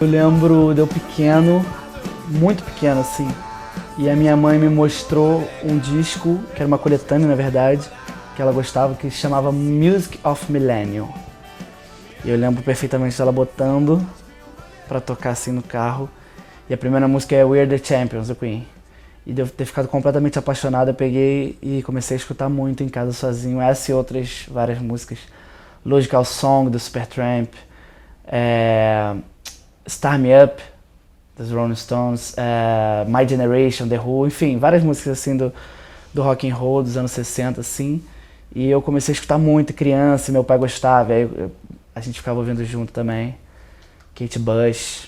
Eu lembro de eu pequeno, muito pequeno assim, e a minha mãe me mostrou um disco, que era uma coletânea na verdade, que ela gostava, que se chamava Music of Millennium. E eu lembro perfeitamente dela botando pra tocar assim no carro. E a primeira música é We're the Champions, do Queen. E de eu ter ficado completamente apaixonado, eu peguei e comecei a escutar muito em casa sozinho. Essa e outras várias músicas. Logical Song, do Supertramp. Start Me Up, dos Rolling Stones. My Generation, The Who. Enfim, várias músicas assim do rock and roll dos anos 60, assim. E eu comecei a escutar muito, criança, e meu pai gostava. E aí a gente ficava ouvindo junto também. Kate Bush.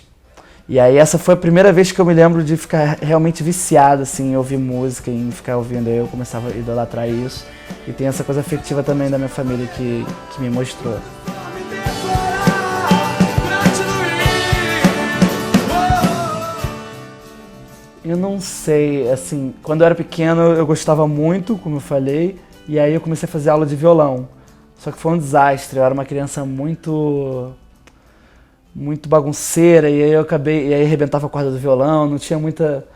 E aí essa foi a primeira vez que eu me lembro de ficar realmente viciado assim, em ouvir música, em ficar ouvindo. Aí eu começava a idolatrar isso. E tem essa coisa afetiva também da minha família que me mostrou. Eu não sei, assim, quando eu era pequeno eu gostava muito, como eu falei, e aí eu comecei a fazer aula de violão. Só que foi um desastre, eu era uma criança muito bagunceira, e aí arrebentava a corda do violão, não tinha muita...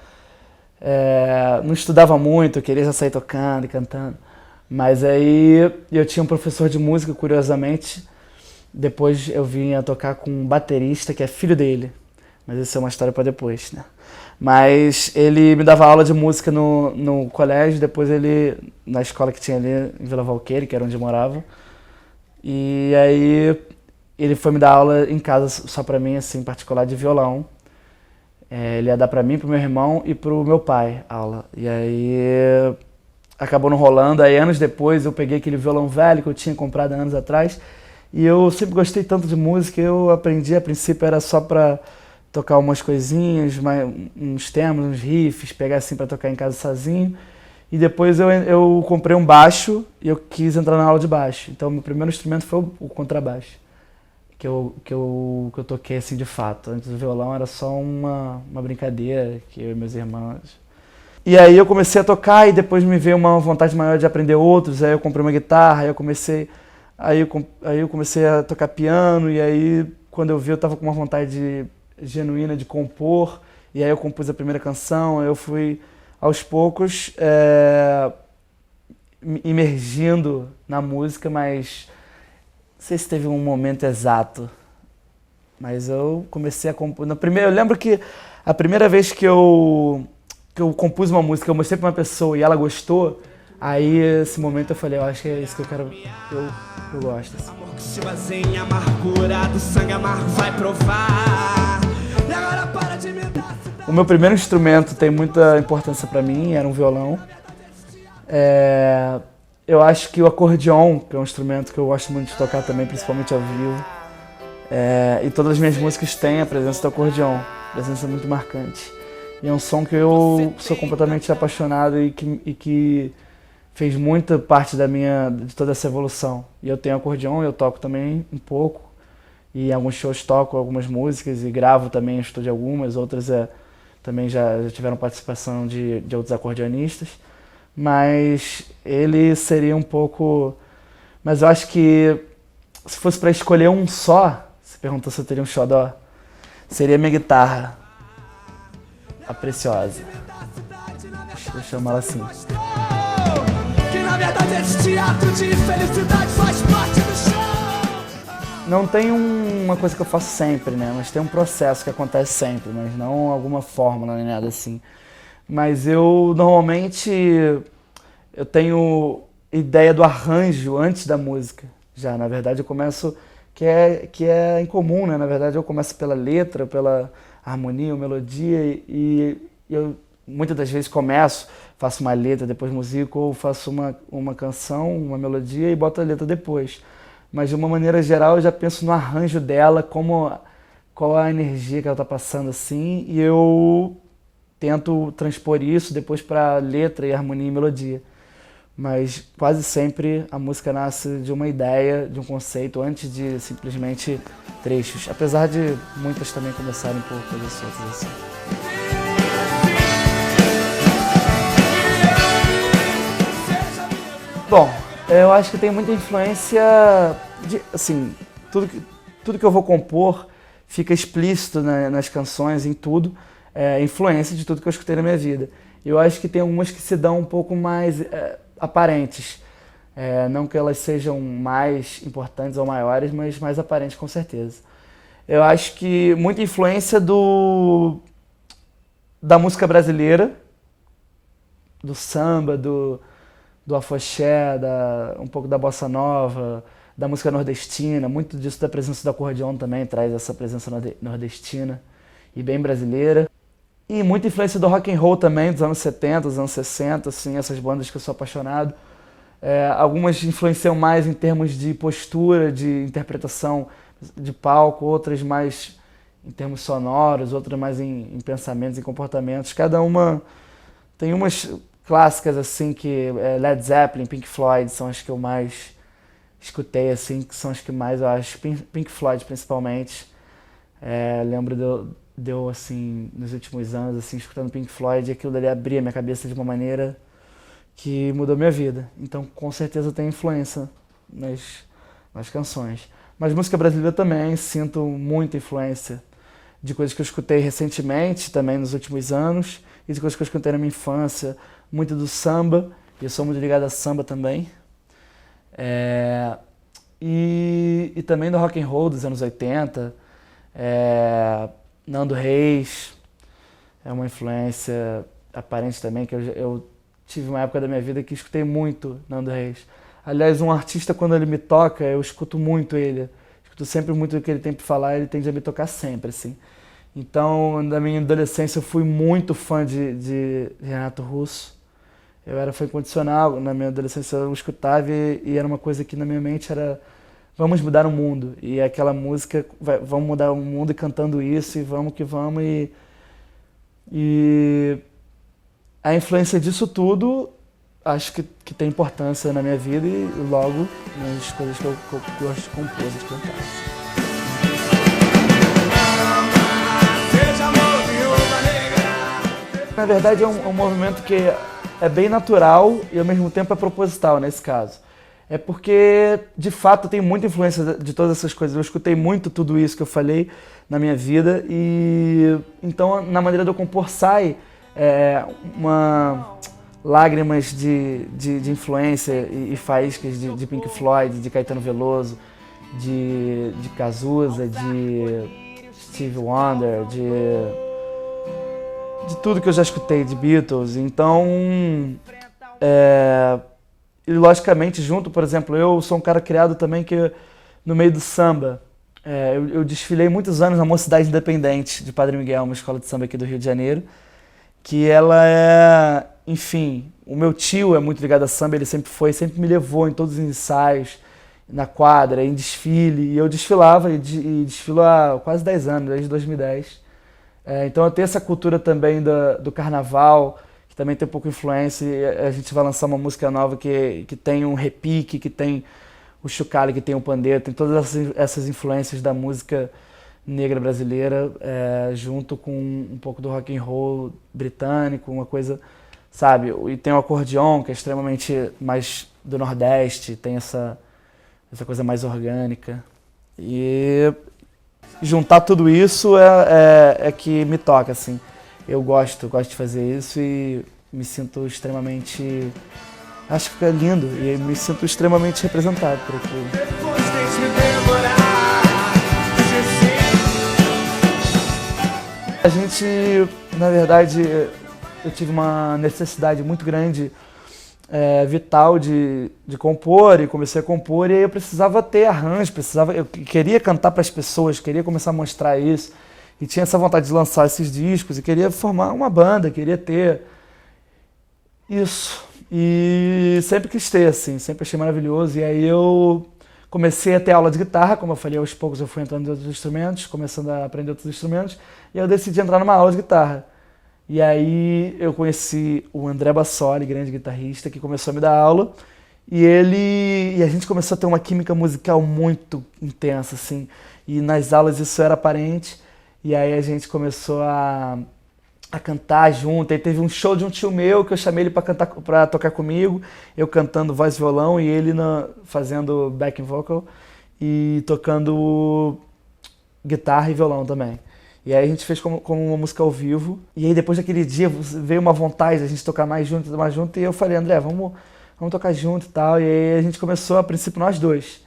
não estudava muito, eu queria já sair tocando e cantando. Mas aí eu tinha um professor de música, curiosamente, depois eu vim a tocar com um baterista que é filho dele. Mas isso é uma história para depois, né? Mas ele me dava aula de música no colégio, depois na escola que tinha ali em Vila Valqueire, que era onde eu morava. E aí ele foi me dar aula em casa só pra mim, assim, particular de violão. Ele ia dar pra mim, pro meu irmão e pro meu pai aula. E aí acabou não rolando. Aí anos depois eu peguei aquele violão velho que eu tinha comprado anos atrás. E eu sempre gostei tanto de música, eu aprendi, a princípio era só pra tocar umas coisinhas, uns temas, uns riffs, pegar assim pra tocar em casa sozinho. E depois eu comprei um baixo e eu quis entrar na aula de baixo. Então meu primeiro instrumento foi o contrabaixo, que eu toquei assim de fato. Antes do violão era só uma brincadeira que eu e meus irmãos. E aí eu comecei a tocar e depois me veio uma vontade maior de aprender outros. Aí eu comprei uma guitarra, aí eu comecei a tocar piano, e aí quando eu vi eu tava com uma vontade genuína de compor, e aí eu compus a primeira canção. Aí eu fui aos poucos imergindo na música, mas não sei se teve um momento exato, mas eu comecei a compor. Eu lembro que a primeira vez que eu compus uma música, eu mostrei pra uma pessoa e ela gostou, aí esse momento eu falei, eu acho que é isso que eu quero, eu gosto. Assim. Amor que se baseia em amargura, do sangue amargo vai provar. E agora para de me dar. O meu primeiro instrumento tem muita importância pra mim, era um violão. Eu acho que o acordeon, que é um instrumento que eu gosto muito de tocar também, principalmente ao vivo. E todas as minhas músicas têm a presença do acordeon, presença muito marcante. E é um som que eu sou completamente apaixonado e que fez muita parte de toda essa evolução. E eu tenho acordeon, eu toco também um pouco. E em alguns shows toco algumas músicas e gravo também, estudo algumas, outras também já tiveram participação de outros acordeonistas. Mas ele seria um pouco... Mas eu acho que se fosse para escolher um só, você perguntou se eu teria um xodó, seria minha guitarra, a Preciosa. Deixa eu chamar ela assim. Que na verdade esse teatro de felicidade faz parte do show. Não tem uma coisa que eu faço sempre, né? Mas tem um processo que acontece sempre, mas não alguma fórmula nem nada assim. Mas eu normalmente eu tenho ideia do arranjo antes da música. Já, na verdade, eu começo que é incomum, né? Na verdade, eu começo pela letra, pela harmonia, melodia e eu muitas das vezes faço uma letra, depois musico, ou faço uma canção, uma melodia e boto a letra depois. Mas de uma maneira geral eu já penso no arranjo dela, qual a energia que ela tá passando assim, e eu tento transpor isso depois para letra e harmonia e melodia. Mas quase sempre a música nasce de uma ideia, de um conceito, antes de simplesmente trechos. Apesar de muitas também começarem por coisas soltas assim. Bom, eu acho que tem muita influência de, assim, tudo que eu vou compor fica explícito nas canções, em tudo, influência de tudo que eu escutei na minha vida. Eu acho que tem algumas que se dão um pouco mais aparentes. Não que elas sejam mais importantes ou maiores, mas mais aparentes com certeza. Eu acho que muita influência da música brasileira, do samba, do afoxé, um pouco da bossa nova, da música nordestina, muito disso da presença do acordeão também traz essa presença nordestina e bem brasileira. E muita influência do rock and roll também, dos anos 70, dos anos 60, assim, essas bandas que eu sou apaixonado. Algumas influenciam mais em termos de postura, de interpretação de palco, outras mais em termos sonoros, outras mais em pensamentos e comportamentos. Cada uma tem umas clássicas assim que Led Zeppelin, Pink Floyd são as que eu mais escutei, assim, que são as que mais eu acho, Pink Floyd principalmente. Lembro de eu, assim, nos últimos anos, assim, escutando Pink Floyd, e aquilo dali abria minha cabeça de uma maneira que mudou minha vida. Então, com certeza tem influência nas canções. Mas música brasileira também, sinto muita influência de coisas que eu escutei recentemente, também nos últimos anos, e de coisas que eu escutei na minha infância, muito do samba, e eu sou muito ligado a samba também. E também do rock and roll dos anos 80, Nando Reis é uma influência aparente também, que eu tive uma época da minha vida que escutei muito Nando Reis. Aliás, um artista, quando ele me toca, eu escuto muito ele, escuto sempre muito o que ele tem para falar, ele tende a me tocar sempre, assim. Então, na minha adolescência, eu fui muito fã de Renato Russo. Eu era fã incondicional, na minha adolescência eu escutava e era uma coisa que na minha mente era vamos mudar o mundo. E aquela música, vamos mudar o mundo e cantando isso e vamos que vamos. E a influência disso tudo, acho que tem importância na minha vida e logo nas coisas que eu gosto de compor, de cantar. Na verdade é um movimento que é bem natural e ao mesmo tempo é proposital nesse caso. É porque, de fato, tem muita influência de todas essas coisas. Eu escutei muito tudo isso que eu falei na minha vida e então na maneira de eu compor sai lágrimas de influência e faíscas de Pink Floyd, de Caetano Veloso, de Cazuza, de Stevie Wonder, de tudo que eu já escutei, de Beatles. Então, e logicamente junto, por exemplo, eu sou um cara criado também que no meio do samba. Eu desfilei muitos anos na Mocidade Independente de Padre Miguel, uma escola de samba aqui do Rio de Janeiro, que ela enfim, o meu tio é muito ligado a samba, ele sempre me levou em todos os ensaios, na quadra, em desfile, e eu desfilava e desfilo há quase 10 anos, desde 2010. Então eu tenho essa cultura também do carnaval, que também tem um pouco de influência, e a gente vai lançar uma música nova que tem um repique, que tem o chocalho, que tem o pandeiro, tem todas essas influências da música negra brasileira, junto com um pouco do rock and roll britânico, uma coisa, sabe? E tem o acordeon, que é extremamente mais do Nordeste, tem essa coisa mais orgânica. E juntar tudo isso é que me toca, assim. Eu gosto de fazer isso e me sinto extremamente... Acho que fica lindo e me sinto extremamente representado por aquilo. A gente, na verdade, eu tive uma necessidade muito grande, vital de compor, e comecei a compor, e aí eu precisava ter arranjo, eu queria cantar para as pessoas, queria começar a mostrar isso, e tinha essa vontade de lançar esses discos, e queria formar uma banda, queria ter isso. E sempre quis ter, assim, sempre achei maravilhoso, e aí eu comecei a ter aula de guitarra, como eu falei, aos poucos eu fui entrando em outros instrumentos, começando a aprender outros instrumentos, e eu decidi entrar numa aula de guitarra. E aí eu conheci o André Bassoli, grande guitarrista, que começou a me dar aula, e a gente começou a ter uma química musical muito intensa, assim, e nas aulas isso era aparente, e aí a gente começou a cantar junto. Aí teve um show de um tio meu que eu chamei ele para tocar comigo, eu cantando voz e violão e ele fazendo backing vocal e tocando guitarra e violão também. E aí a gente fez como uma música ao vivo. E aí depois daquele dia veio uma vontade da gente tocar mais junto. E eu falei, André, vamos tocar junto e tal. E aí a gente começou, a princípio, nós dois.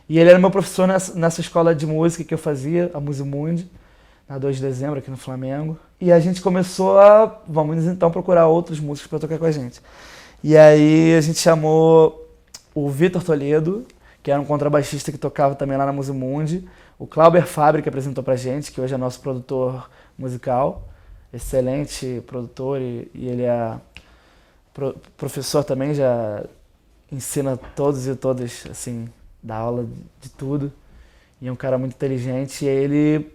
E ele era meu professor nessa escola de música que eu fazia, a Musimundi, na 2 de dezembro, aqui no Flamengo. E a gente começou vamos então procurar outros músicos para tocar com a gente. E aí a gente chamou o Vitor Toledo, que era um contrabaixista que tocava também lá na Musimundi, o Clauber Fabre, que apresentou pra gente, que hoje é nosso produtor musical, excelente produtor, e ele é professor também, já ensina todos e todas, assim, dá aula de tudo, e é um cara muito inteligente. E ele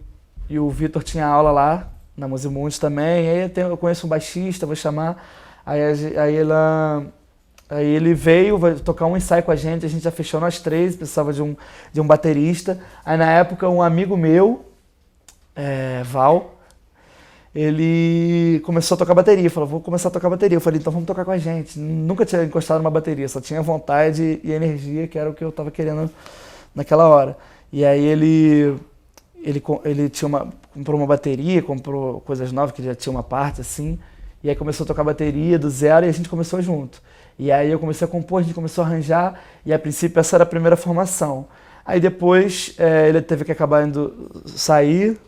e o Vitor tinha aula lá na Musimundi também. E aí eu conheço um baixista, vou chamar, aí ele veio, vai tocar um ensaio com a gente já fechou nós três, precisava de um baterista. Aí na época um amigo meu, Val, ele começou a tocar bateria, falou, vou começar a tocar bateria. Eu falei, então vamos tocar com a gente. Nunca tinha encostado numa bateria, só tinha vontade e energia, que era o que eu estava querendo naquela hora. E aí ele comprou uma bateria, comprou coisas novas, que já tinha uma parte assim, e aí começou a tocar bateria do zero e a gente começou junto. E aí eu comecei a compor, a gente começou a arranjar, e a princípio essa era a primeira formação. Aí depois ele teve que acabar sair,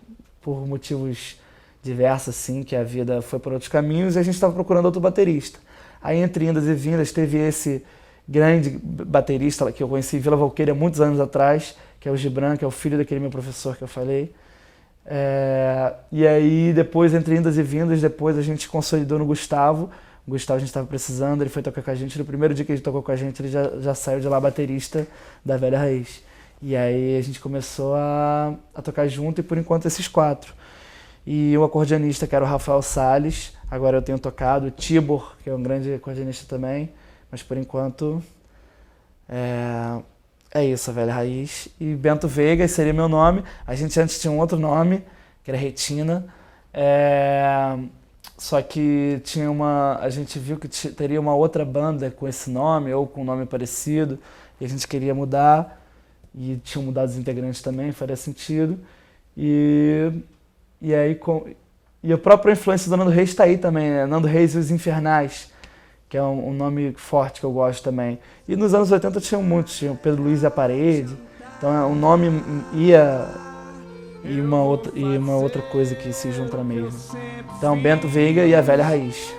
por motivos diversos, assim, que a vida foi por outros caminhos, e a gente estava procurando outro baterista. Aí entre indas e vindas teve esse grande baterista que eu conheci em Vila Valqueira muitos anos atrás, que é o Gibran, que é o filho daquele meu professor que eu falei. E aí depois, entre indas e vindas, depois a gente consolidou no Gustavo. O Gustavo a gente estava precisando, ele foi tocar com a gente. No primeiro dia que ele tocou com a gente, ele já saiu de lá baterista da Velha Raiz. E aí a gente começou a tocar junto, e por enquanto esses 4. E o acordeonista, que era o Rafael Salles, agora eu tenho tocado. O Tibor, que é um grande acordeonista também, mas por enquanto é isso, a Velha Raiz. E Bento Veiga seria meu nome. A gente antes tinha um outro nome, que era Retina. Só que a gente viu que teria uma outra banda com esse nome, ou com um nome parecido, e a gente queria mudar. E tinham mudado os integrantes também, faria sentido. E aí, e a própria influência do Nando Reis está aí também, né? Nando Reis e os Infernais, que é um nome forte que eu gosto também. E nos anos 80 tinham muitos, tinha o Pedro Luiz e a Parede. Então o nome e uma outra coisa que se junta mesmo. Então Bento Veiga e a Velha Raiz.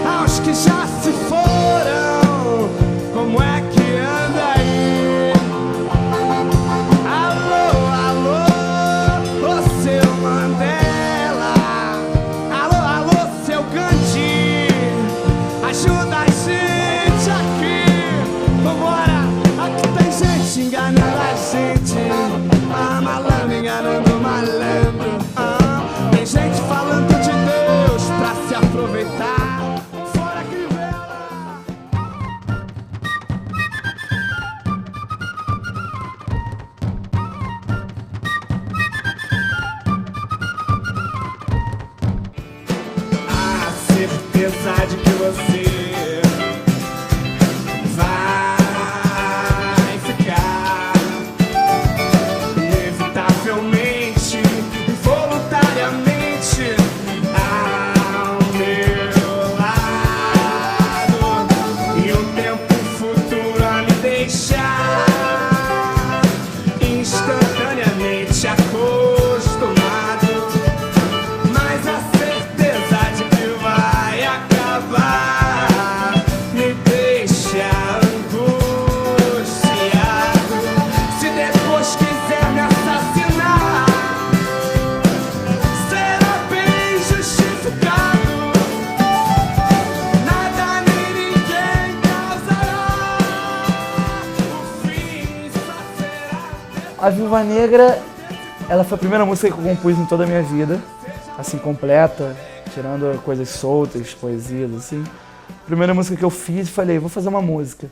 Aos que já se foram, como é que anda aí? Alô, alô, ô seu Mandela. Alô, alô, seu Gandhi. Ajuda a gente aqui. Vambora, aqui tem gente enganando a gente. Malandro enganando malandro. Tem gente falando de Deus pra se aproveitar. Fora Crivella. A certeza de que você vai ficar inevitavelmente, involuntariamente ao meu lado, e o tempo futuro a me deixar instantaneamente acostumado, mas a certeza de que vai acabar me deixa angustiado. Se depois quiser me assassinar, será bem justificado. Nada nem ninguém causará. O fim só será. A Viúva Negra, ela foi a primeira música que eu compus em toda a minha vida, assim, completa, tirando coisas soltas, poesias, assim. Primeira música que eu fiz, falei, vou fazer uma música.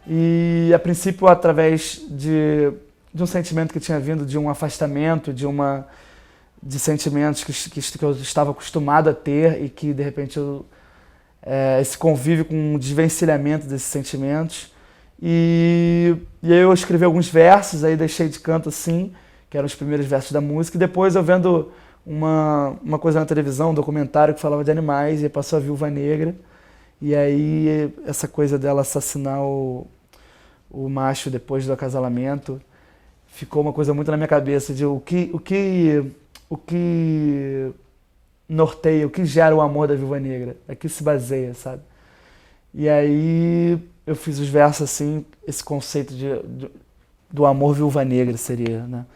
E a princípio, através de um sentimento que tinha vindo de um afastamento, de sentimentos que eu estava acostumado a ter, e que de repente esse convívio com um desvencilhamento desses sentimentos. E aí eu escrevi alguns versos, aí deixei de canto assim, que eram os primeiros versos da música, e depois eu vendo uma coisa na televisão, um documentário que falava de animais, e aí passou a Viúva Negra, e aí essa coisa dela assassinar o macho depois do acasalamento, ficou uma coisa muito na minha cabeça, de o que norteia, o que gera o amor da Viúva Negra, a que se baseia, sabe? E aí eu fiz os versos assim, esse conceito do amor Viúva Negra seria, né?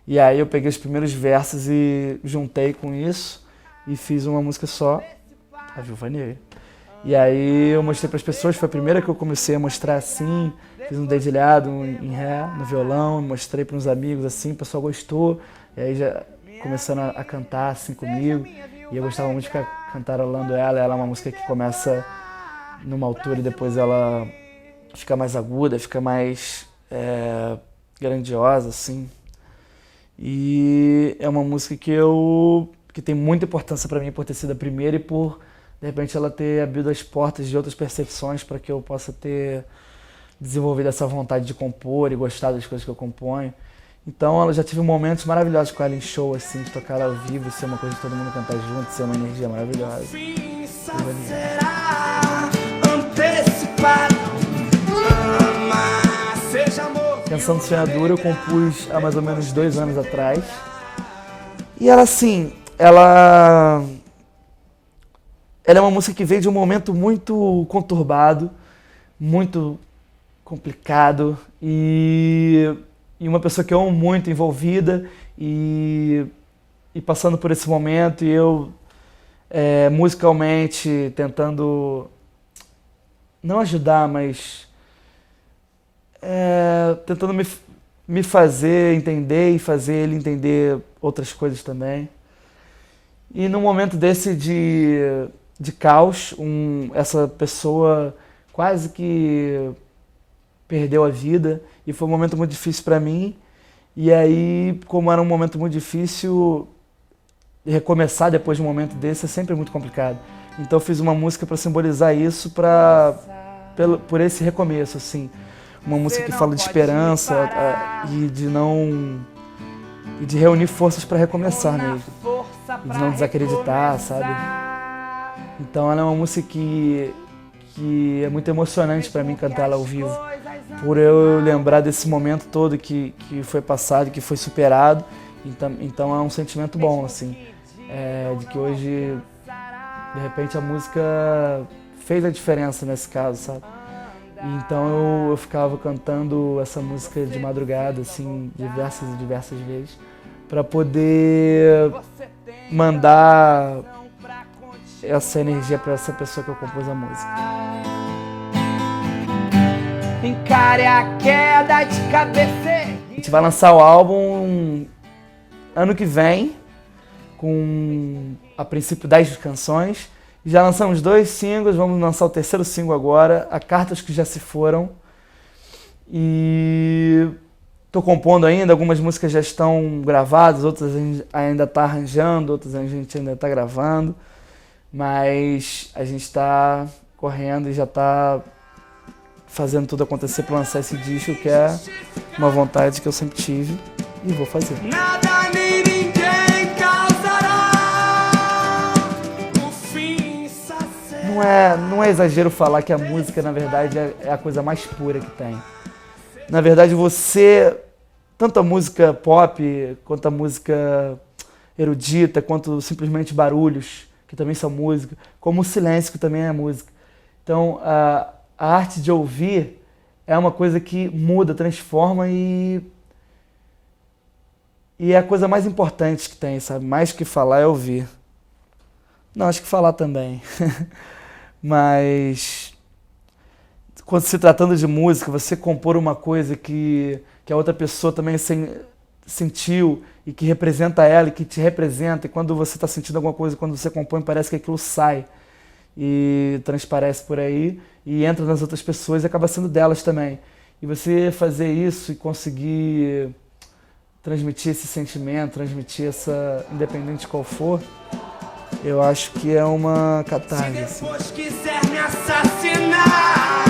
E aí eu peguei os primeiros versos e juntei com isso e fiz uma música só, a Viúva Negra. E aí eu mostrei para as pessoas, foi a primeira que eu comecei a mostrar assim, fiz um dedilhado em ré, no violão, mostrei para uns amigos assim, o pessoal gostou, e aí já começando a cantar assim comigo, e eu gostava muito de ficar cantarolando ela é uma música que começa numa altura e depois ela fica mais aguda, fica mais grandiosa, assim. E é uma música que tem muita importância para mim por ter sido a primeira e por, de repente, ela ter abrido as portas de outras percepções para que eu possa ter desenvolvido essa vontade de compor e gostar das coisas que eu componho. Então, ela já tive momentos maravilhosos com ela em show, assim, de tocar ela ao vivo, ser uma coisa de todo mundo cantar junto, ser uma energia maravilhosa. Canção do Sonhador eu compus há mais ou menos 2 anos atrás. E ela, assim, ela é uma música que veio de um momento muito conturbado, muito complicado e uma pessoa que eu amo muito envolvida e passando por esse momento, e eu musicalmente tentando não ajudar, mas tentando me fazer entender e fazer ele entender outras coisas também. E num momento desse de caos, essa pessoa quase que perdeu a vida e foi um momento muito difícil para mim. E aí, como era um momento muito difícil, recomeçar depois de um momento desse é sempre muito complicado. Então eu fiz uma música para simbolizar isso, por esse recomeço, assim. Uma música que fala de esperança e de reunir forças para recomeçar mesmo. E de não desacreditar, sabe? Então ela é uma música que é muito emocionante para mim cantar ela ao vivo. Por eu lembrar desse momento todo que foi passado, que foi superado. Então é um sentimento bom, assim. De que hoje, de repente, a música fez a diferença nesse caso, sabe? Então eu ficava cantando essa música de madrugada, assim, diversas e diversas vezes, para poder mandar essa energia para essa pessoa que eu compus a música. Encare a queda de cabeça. A gente vai lançar o álbum ano que vem, com a princípio 10 canções. Já lançamos 2 singles, vamos lançar o 3º single agora, A Cartas que Já Se Foram. E estou compondo ainda, algumas músicas já estão gravadas, outras a gente ainda está arranjando, outras a gente ainda está gravando. Mas a gente está correndo e já está fazendo tudo acontecer para lançar esse disco, que é uma vontade que eu sempre tive e vou fazer. Nada nem ninguém causará o fim. Não é exagero falar que a música, na verdade, é a coisa mais pura que tem. Na verdade, tanto a música pop, quanto a música erudita, quanto simplesmente barulhos, que também são música, como o silêncio, que também é música. Então, a arte de ouvir é uma coisa que muda, transforma e é a coisa mais importante que tem, sabe? Mais que falar é ouvir. Não, acho que falar também. Mas quando se tratando de música, você compor uma coisa que a outra pessoa também sentiu e que representa ela e que te representa, e quando você está sentindo alguma coisa, quando você compõe, parece que aquilo sai e transparece por aí e entra nas outras pessoas e acaba sendo delas também. E você fazer isso e conseguir transmitir esse sentimento, transmitir essa, independente de qual for, eu acho que é uma catarse. Se depois quiser me assassinar,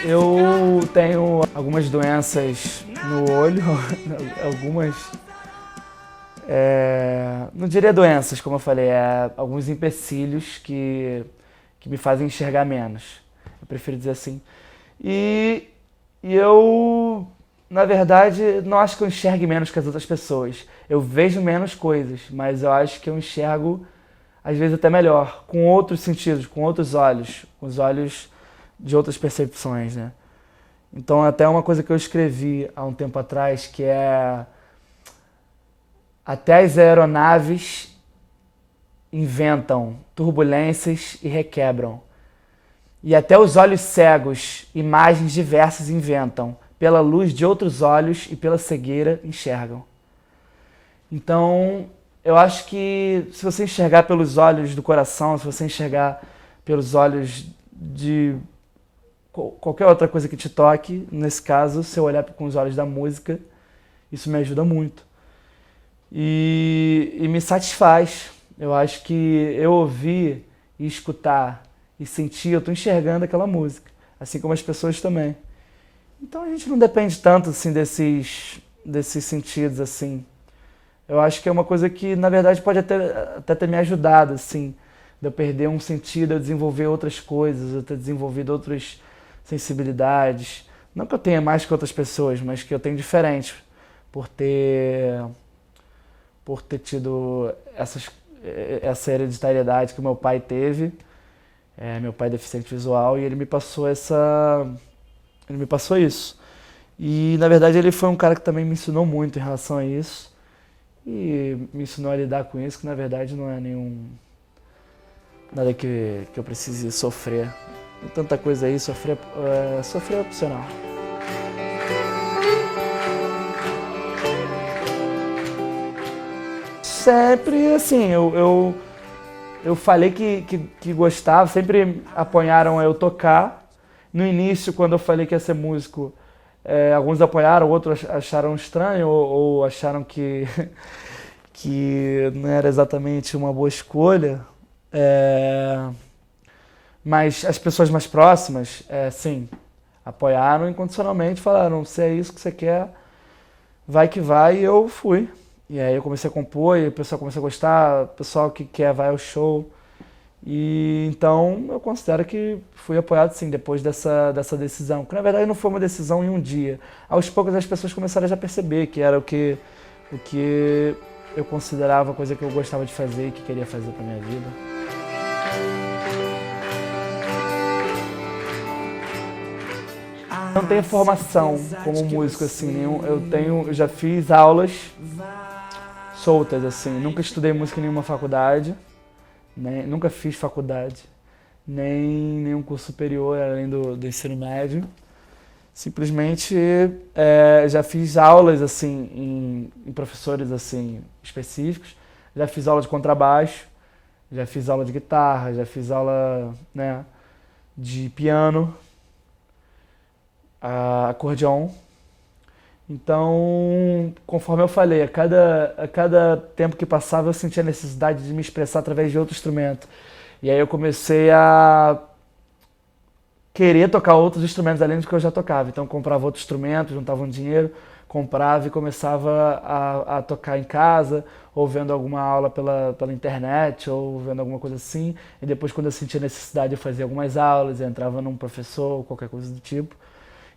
Eu tenho algumas doenças no olho, algumas... não diria doenças, como eu falei, alguns empecilhos que me fazem enxergar menos. Eu prefiro dizer assim. E eu, na verdade, não acho que eu enxergue menos que as outras pessoas. Eu vejo menos coisas, mas eu acho que eu enxergo, às vezes, até melhor, com outros sentidos, com outros olhos, com os olhos de outras percepções, né? Então, até uma coisa que eu escrevi há um tempo atrás, que é: até as aeronaves inventam turbulências e requebram. E até os olhos cegos, imagens diversas inventam. Pela luz de outros olhos e pela cegueira enxergam. Então, eu acho que se você enxergar pelos olhos do coração, se você enxergar pelos olhos de qualquer outra coisa que te toque, nesse caso, se eu olhar com os olhos da música, isso me ajuda muito. E me satisfaz. Eu acho que eu ouvir e escutar e sentir, eu estou enxergando aquela música, assim como as pessoas também. Então a gente não depende tanto assim desses sentidos assim. Eu acho que é uma coisa que, na verdade, pode até ter me ajudado, assim, de eu perder um sentido, eu desenvolver outras coisas, eu ter desenvolvido outras sensibilidades. Não que eu tenha mais que outras pessoas, mas que eu tenho diferente, por ter tido essa hereditariedade que o meu pai teve. Meu pai é deficiente visual e ele me passou isso. E, na verdade, ele foi um cara que também me ensinou muito em relação a isso. E me ensinou a lidar com isso, que na verdade não é nada que eu precise sofrer. Tem tanta coisa aí, sofrer é opcional. Sempre assim, eu falei que gostava, sempre apoiaram eu tocar. No início, quando eu falei que ia ser músico, alguns apoiaram, outros acharam estranho ou acharam que não era exatamente uma boa escolha. Mas as pessoas mais próximas, sim, apoiaram incondicionalmente, falaram: se é isso que você quer, vai que vai, e eu fui. E aí eu comecei a compor, e o pessoal começou a gostar, o pessoal que quer vai ao show. E então eu considero que fui apoiado sim, depois dessa decisão, que na verdade não foi uma decisão em um dia. Aos poucos as pessoas começaram a já perceber que era o que eu considerava a coisa que eu gostava de fazer e que queria fazer pra minha vida. Não tenho formação como músico assim, eu já fiz aulas soltas assim, nunca estudei música em nenhuma faculdade. Nunca fiz faculdade, nem nenhum curso superior além do ensino médio. Simplesmente já fiz aulas assim, em professores assim, específicos. Já fiz aula de contrabaixo, já fiz aula de guitarra, já fiz aula, né, de piano, acordeon. Então, conforme eu falei, a cada tempo que passava eu sentia a necessidade de me expressar através de outro instrumento. E aí eu comecei a querer tocar outros instrumentos além do que eu já tocava. Então eu comprava outro instrumento, juntava um dinheiro, comprava e começava a tocar em casa, ou vendo alguma aula pela internet, ou vendo alguma coisa assim. E depois, quando eu sentia necessidade, eu fazia algumas aulas, eu entrava num professor, ou qualquer coisa do tipo.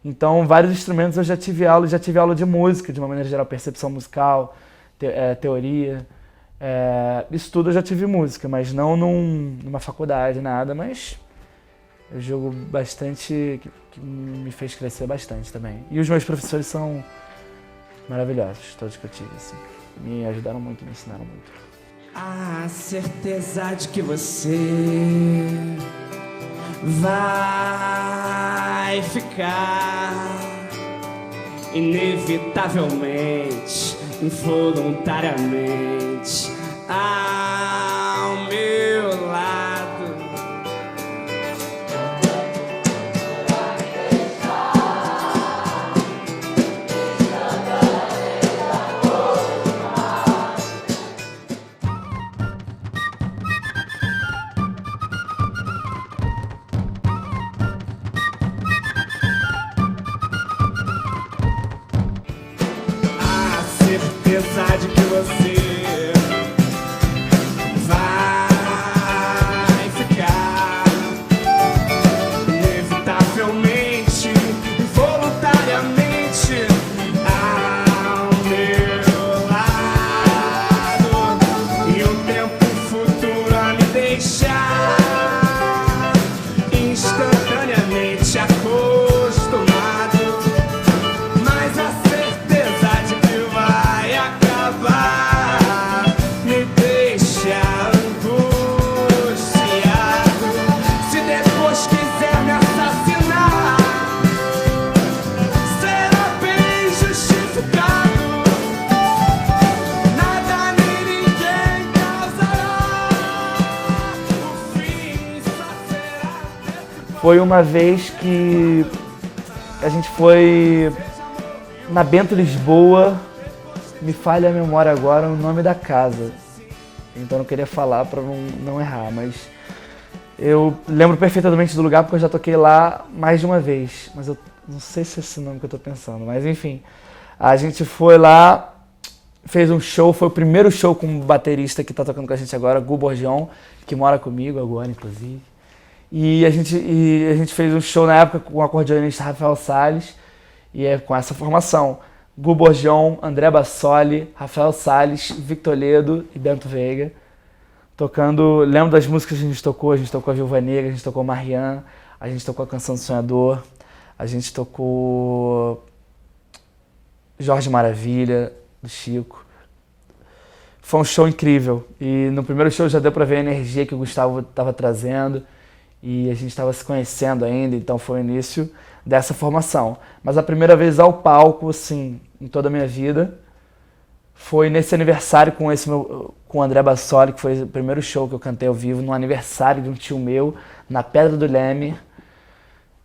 Então, vários instrumentos eu já tive aula de música, de uma maneira geral, percepção musical, teoria. Isso tudo eu já tive música, mas não numa faculdade, nada, mas eu jogo bastante, que me fez crescer bastante também. E os meus professores são maravilhosos, todos que eu tive, assim. Me ajudaram muito, me ensinaram muito. A certeza de que você vai ficar inevitavelmente, involuntariamente ao meu lado. certeza de que você vai ficar inevitavelmente, involuntariamente ao meu lado, e o tempo futuro a me deixar instantaneamente acostumado, mas a certeza de que vai acabar me deixa angustiado. Se depois quiser me assassinar, será bem justificado. Nada nem ninguém causará o fim, só será depois. Foi uma vez que a gente foi na Bento Lisboa, me falha a memória agora o nome da casa, então não queria falar para não errar, mas eu lembro perfeitamente do lugar porque eu já toquei lá mais de uma vez, mas eu não sei se é esse nome que eu tô pensando, mas enfim, a gente foi lá, fez um show, foi o primeiro show com um baterista que tá tocando com a gente agora, Gu Borgion, que mora comigo agora, inclusive. E a gente fez um show na época com o acordeonista Rafael Salles, e é com essa formação: Gu Borgion, André Bassoli, Rafael Salles, Victor Ledo e Bento Veiga, tocando. Lembro das músicas que a gente tocou a Viúva Negra, a gente tocou Marianne, a gente tocou a Canção do Sonhador, a gente tocou Jorge Maravilha, do Chico. Foi um show incrível, e no primeiro show já deu pra ver a energia que o Gustavo estava trazendo, e a gente estava se conhecendo ainda, então foi o início dessa formação. Mas a primeira vez ao palco, assim, em toda a minha vida, foi nesse aniversário com o André Bassoli, que foi o primeiro show que eu cantei ao vivo, no aniversário de um tio meu, na Pedra do Leme,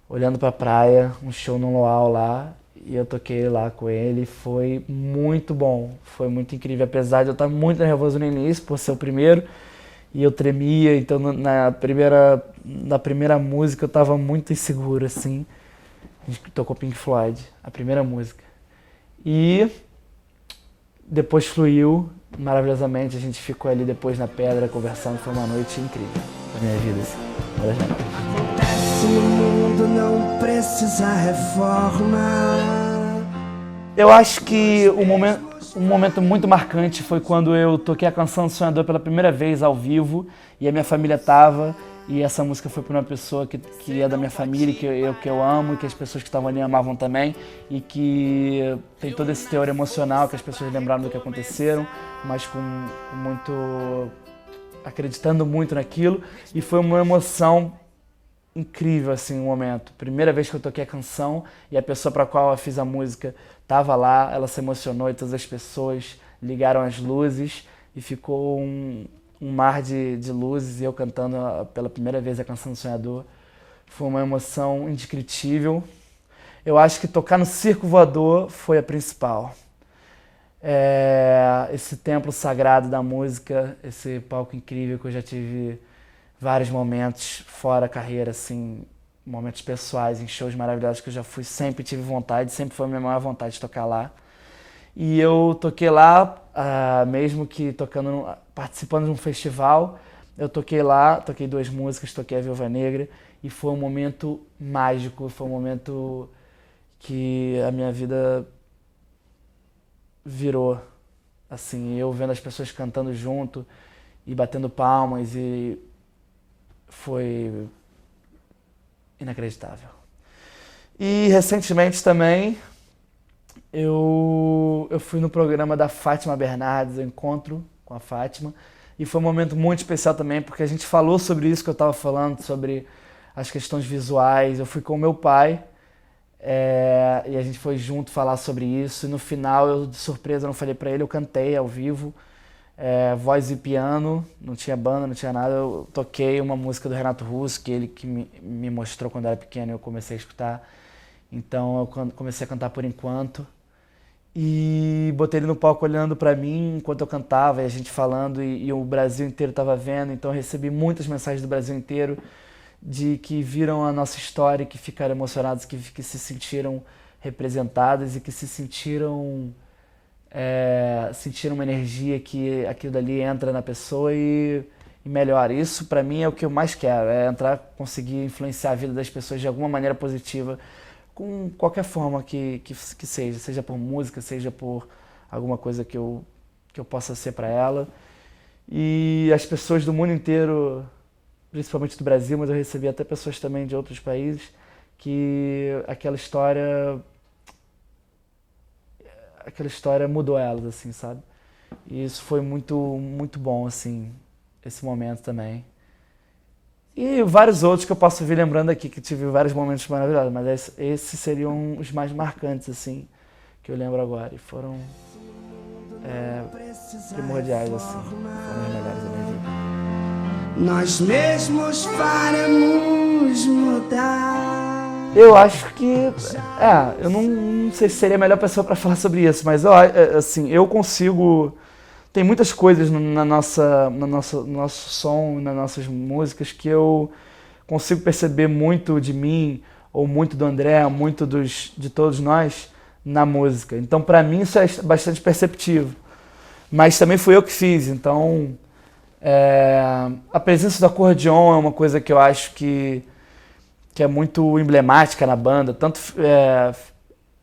olhando pra praia, um show no luau lá, e eu toquei lá com ele. Foi muito bom, foi muito incrível, apesar de eu estar muito nervoso no início, por ser o primeiro, e eu tremia, então na primeira música eu estava muito inseguro, assim. A gente tocou Pink Floyd, a primeira música. E depois fluiu maravilhosamente, a gente ficou ali depois na pedra conversando, foi uma noite incrível na minha vida, assim. Acontece no mundo, não precisa reforma. Eu acho que um momento muito marcante foi quando eu toquei a Canção do Sonhador pela primeira vez ao vivo, e a minha família tava, e essa música foi para uma pessoa que é da minha família, que eu amo, e que as pessoas que estavam ali amavam também, e que tem todo esse teor emocional, que as pessoas lembraram do que aconteceram, mas com muito, acreditando muito naquilo, e foi uma emoção incrível, assim, um momento. Primeira vez que eu toquei a canção, e a pessoa para a qual eu fiz a música estava lá, ela se emocionou, e todas as pessoas ligaram as luzes, e ficou um mar de luzes, e eu cantando pela primeira vez a Canção do Sonhador. Foi uma emoção indescritível. Eu acho que tocar no Circo Voador foi a principal. Esse templo sagrado da música, esse palco incrível que eu já tive vários momentos fora a carreira, assim, momentos pessoais, em shows maravilhosos que eu já fui, sempre tive vontade, sempre foi a minha maior vontade de tocar lá. E eu toquei lá, mesmo que participando de um festival, eu toquei lá, toquei 2 músicas, toquei a Viúva Negra, e foi um momento mágico, foi um momento que a minha vida virou, assim, eu vendo as pessoas cantando junto e batendo palmas, e foi inacreditável. E recentemente também eu fui no programa da Fátima Bernardes, o Encontro com a Fátima, e foi um momento muito especial também, porque a gente falou sobre isso que eu estava falando, sobre as questões visuais. Eu fui com o meu pai, e a gente foi junto falar sobre isso, e no final, eu de surpresa não falei para ele, eu cantei ao vivo, voz e piano, não tinha banda, não tinha nada. Eu toquei uma música do Renato Russo, que ele que me mostrou quando eu era pequeno, e eu comecei a escutar. Então eu comecei a cantar Por Enquanto, e botei ele no palco olhando pra mim enquanto eu cantava, e a gente falando, e o Brasil inteiro estava vendo. Então eu recebi muitas mensagens do Brasil inteiro, de que viram a nossa história, que ficaram emocionados, que se sentiram representadas, e que se sentiram sentir uma energia que aquilo dali entra na pessoa e melhora. Isso pra mim é o que eu mais quero, é entrar, conseguir influenciar a vida das pessoas de alguma maneira positiva, com qualquer forma que seja por música, seja por alguma coisa que eu possa ser para ela. E as pessoas do mundo inteiro, principalmente do Brasil, mas eu recebi até pessoas também de outros países, que aquela história mudou elas, assim, sabe? E isso foi muito, muito bom, assim, esse momento também. E vários outros que eu posso vir lembrando aqui, que tive vários momentos maravilhosos, mas esses seriam os mais marcantes, assim, que eu lembro agora. E foram primordiais, assim, foram os melhores da minha vida. Nós mesmos faremos mudar. Eu acho que, eu não sei se seria a melhor pessoa para falar sobre isso, mas assim, eu consigo. Tem muitas coisas no nosso som, nas nossas músicas, que eu consigo perceber muito de mim, ou muito do André, muito de todos nós, na música. Então, para mim, isso é bastante perceptível. Mas também fui eu que fiz, então a presença do acordeon é uma coisa que eu acho que é muito emblemática na banda, tanto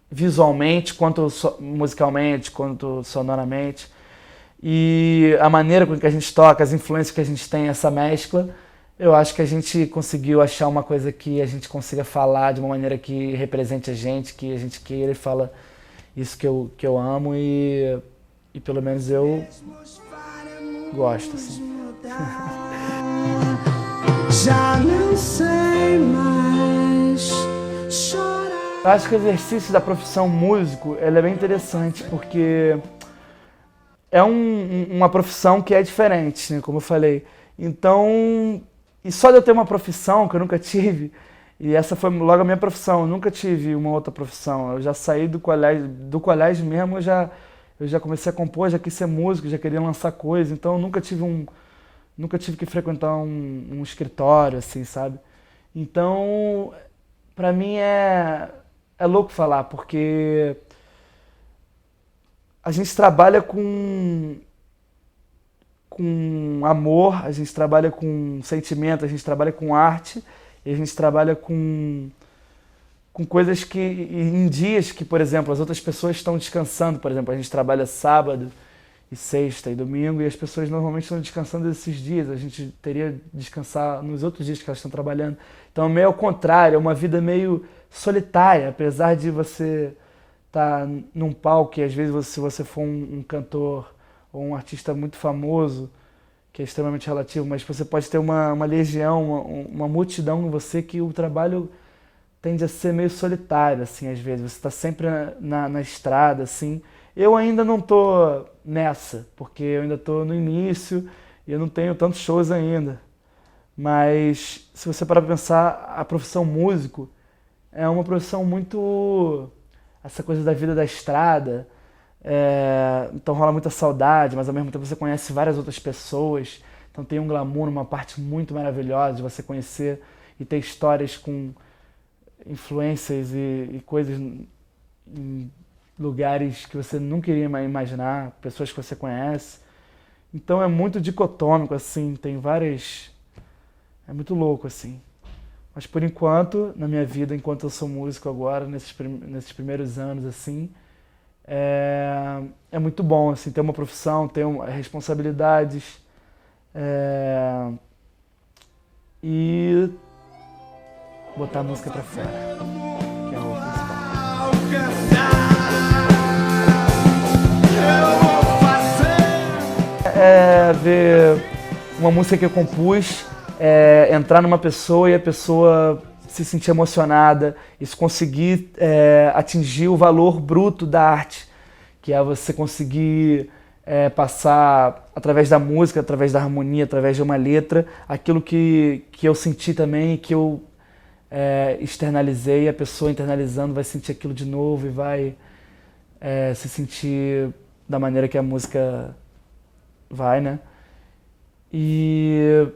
visualmente, quanto musicalmente, quanto sonoramente. E a maneira com que a gente toca, as influências que a gente tem, essa mescla, eu acho que a gente conseguiu achar uma coisa que a gente consiga falar de uma maneira que represente a gente, que a gente queira e fala isso que eu amo e pelo menos eu gosto, assim. Já não sei mais chorar. Eu acho que o exercício da profissão músico, ela é bem interessante, porque é uma profissão que é diferente, né, como eu falei. Então, e só de eu ter uma profissão que eu nunca tive, e essa foi logo a minha profissão, eu nunca tive uma outra profissão. Eu já saí do colégio mesmo, eu já comecei a compor, já quis ser músico, já queria lançar coisa, então eu nunca tive que frequentar um escritório, assim, sabe? Então, pra mim é louco falar, porque a gente trabalha com amor, a gente trabalha com sentimento, a gente trabalha com arte, e a gente trabalha com coisas que, em dias que, por exemplo, as outras pessoas estão descansando. Por exemplo, a gente trabalha sábado e sexta e domingo, e as pessoas normalmente estão descansando esses dias. A gente teria que descansar nos outros dias que elas estão trabalhando. Então é meio ao contrário, é uma vida meio solitária, apesar de você estar num palco, e às vezes se você for um cantor ou um artista muito famoso, que é extremamente relativo, mas você pode ter uma legião, uma multidão em você, que o trabalho tende a ser meio solitário, assim, às vezes. Você está sempre na estrada, assim. Eu ainda não tô nessa, porque eu ainda tô no início e eu não tenho tantos shows ainda. Mas se você parar pra pensar, a profissão músico é uma profissão muito... essa coisa da vida da estrada. Então rola muita saudade, mas ao mesmo tempo você conhece várias outras pessoas. Então tem um glamour, uma parte muito maravilhosa de você conhecer e ter histórias com influências e coisas em lugares que você nunca iria imaginar, pessoas que você conhece. Então é muito dicotômico, assim, tem várias... é muito louco, assim. Mas por enquanto, na minha vida, enquanto eu sou músico agora, nesses primeiros anos, assim, é muito bom, assim, ter uma profissão, ter responsabilidades, e botar a música pra fora, que é o principal. Ver uma música que eu compus, entrar numa pessoa e a pessoa se sentir emocionada, isso conseguir atingir o valor bruto da arte, que é você conseguir passar através da música, através da harmonia, através de uma letra, aquilo que eu senti também, que eu externalizei, a pessoa internalizando vai sentir aquilo de novo e vai se sentir da maneira que a música vai, né? E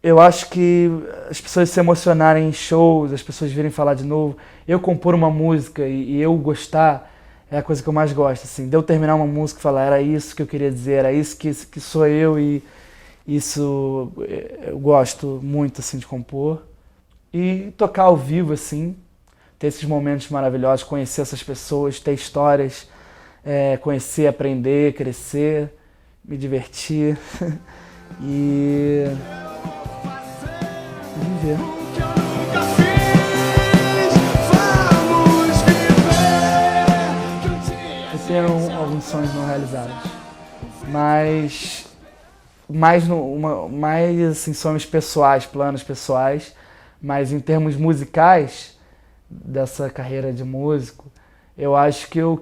eu acho que as pessoas se emocionarem em shows, as pessoas virem falar de novo, eu compor uma música e eu gostar, é a coisa que eu mais gosto, assim. De eu terminar uma música e falar, era isso que eu queria dizer, era isso que sou eu, e isso eu gosto muito, assim, de compor. E tocar ao vivo, assim, ter esses momentos maravilhosos, conhecer essas pessoas, ter histórias, conhecer, aprender, crescer, me divertir e viver. Eu tenho alguns sonhos não realizados, mas mais assim, sonhos pessoais, planos pessoais, mas em termos musicais dessa carreira de músico, eu acho que eu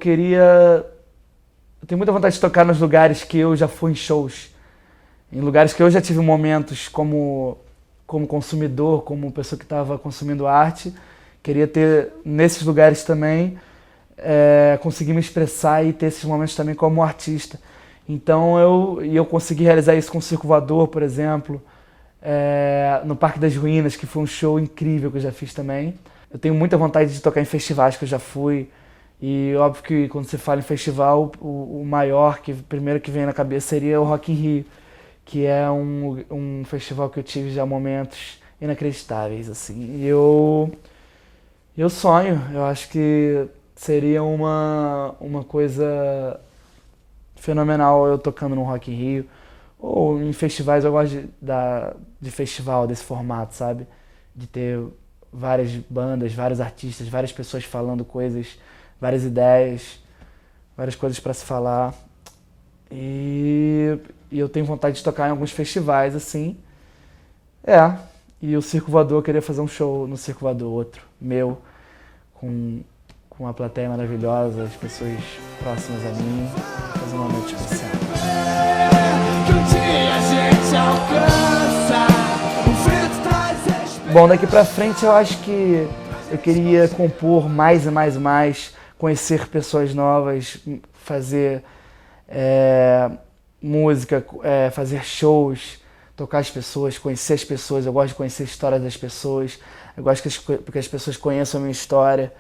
tenho muita vontade de tocar nos lugares que eu já fui em shows, em lugares que eu já tive momentos como consumidor, como pessoa que estava consumindo arte. Queria ter nesses lugares também, conseguir me expressar e ter esses momentos também como artista. Então eu consegui realizar isso com o Circo Voador, por exemplo, no Parque das Ruínas, que foi um show incrível que eu já fiz também. Eu tenho muita vontade de tocar em festivais que eu já fui. E óbvio que quando você fala em festival, o maior, primeiro que vem na cabeça seria o Rock in Rio, que é um festival que eu tive já momentos inacreditáveis, assim. E eu sonho, eu acho que seria uma coisa fenomenal eu tocando no Rock in Rio, ou em festivais. Eu gosto de festival desse formato, sabe? De ter várias bandas, vários artistas, várias pessoas falando coisas, várias ideias, várias coisas para se falar. E eu tenho vontade de tocar em alguns festivais, assim. E o Circo Voador, eu queria fazer um show no Circo Voador, outro, meu, com uma plateia maravilhosa, as pessoas próximas a mim, fazer uma noite especial. Bom, daqui pra frente eu acho que eu queria compor mais e mais e mais, conhecer pessoas novas, fazer música, fazer shows, tocar as pessoas, conhecer as pessoas. Eu gosto de conhecer a história das pessoas, eu gosto que as pessoas conheçam a minha história.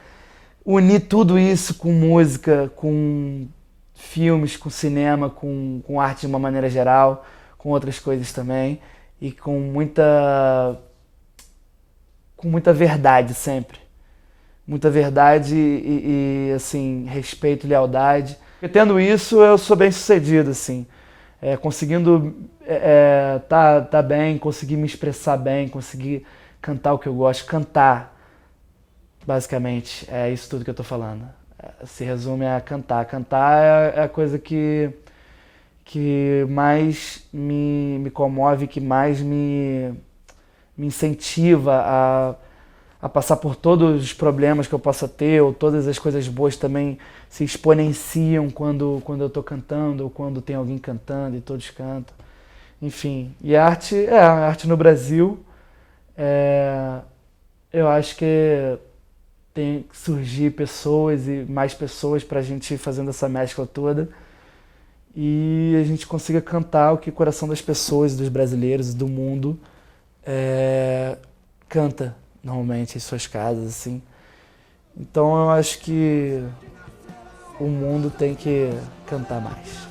Unir tudo isso com música, com filmes, com cinema, com arte de uma maneira geral, com outras coisas também, e com muita verdade sempre. Muita verdade e assim, respeito e lealdade. E tendo isso, eu sou bem sucedido, assim. Conseguindo tá bem, conseguir me expressar bem, conseguir cantar o que eu gosto, cantar. Basicamente, é isso tudo que eu tô falando. Se resume a cantar. Cantar é a coisa que mais me comove, que mais me incentiva a passar por todos os problemas que eu possa ter, ou todas as coisas boas também se exponenciam quando eu tô cantando, ou quando tem alguém cantando e todos cantam. Enfim, e a arte no Brasil, eu acho que tem que surgir pessoas e mais pessoas pra gente ir fazendo essa mescla toda e a gente consiga cantar o que o coração das pessoas, dos brasileiros e do mundo canta normalmente em suas casas, assim. Então eu acho que o mundo tem que cantar mais.